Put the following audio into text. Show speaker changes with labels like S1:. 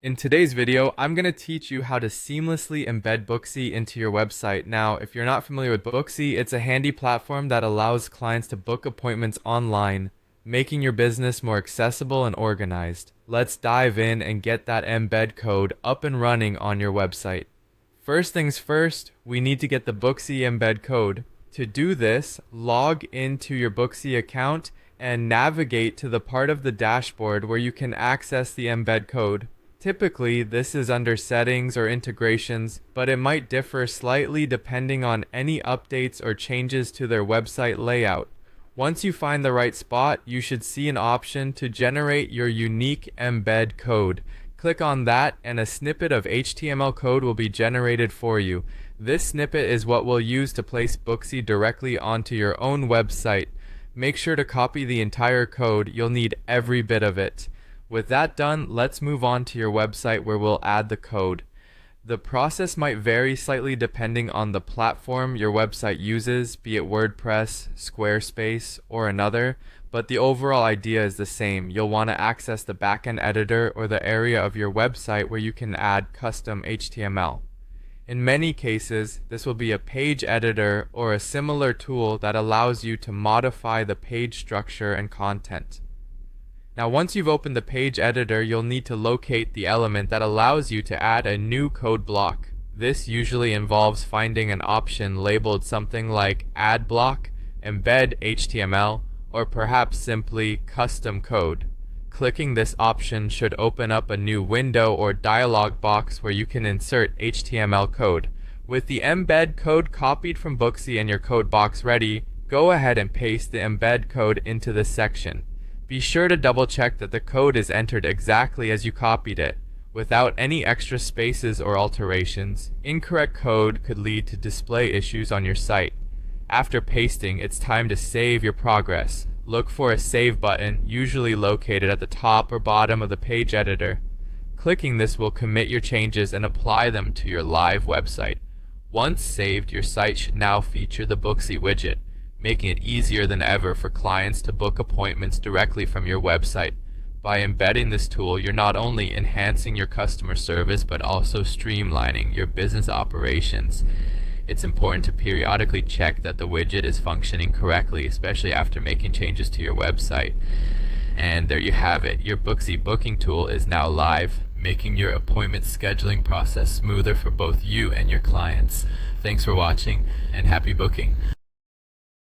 S1: In today's video, I'm going to teach you how to seamlessly embed Booksy into your website. Now, if you're not familiar with Booksy, it's a handy platform that allows clients to book appointments online, making your business more accessible and organized. Let's dive in and get that embed code up and running on your website. First things first, we need to get the Booksy embed code. To do this, log into your Booksy account and navigate to the part of the dashboard where you can access the embed code. Typically, this is under settings or integrations, but it might differ slightly depending on any updates or changes to their website layout. Once you find the right spot, you should see an option to generate your unique embed code. Click on that and a snippet of HTML code will be generated for you. This snippet is what we'll use to place Booksy directly onto your own website. Make sure to copy the entire code, you'll need every bit of it. With that done, let's move on to your website where we'll add the code. The process might vary slightly depending on the platform your website uses, be it WordPress, Squarespace, or another, but the overall idea is the same. You'll want to access the backend editor or the area of your website where you can add custom HTML. In many cases, this will be a page editor or a similar tool that allows you to modify the page structure and content. Now, once you've opened the page editor, you'll need to locate the element that allows you to add a new code block. This usually involves finding an option labeled something like Add Block, Embed HTML, or perhaps simply Custom Code. Clicking this option should open up a new window or dialog box where you can insert HTML code. With the embed code copied from Booksy and your code box ready, go ahead and paste the embed code into this section. Be sure to double check that the code is entered exactly as you copied it, without any extra spaces or alterations. Incorrect code could lead to display issues on your site. After pasting, it's time to save your progress. Look for a Save button, usually located at the top or bottom of the page editor. Clicking this will commit your changes and apply them to your live website. Once saved, your site should now feature the Booksy widget, making it easier than ever for clients to book appointments directly from your website. By embedding this tool, you're not only enhancing your customer service, but also streamlining your business operations. It's important to periodically check that the widget is functioning correctly, especially after making changes to your website. And there you have it. Your Booksy booking tool is now live, making your appointment scheduling process smoother for both you and your clients. Thanks for watching, and happy booking.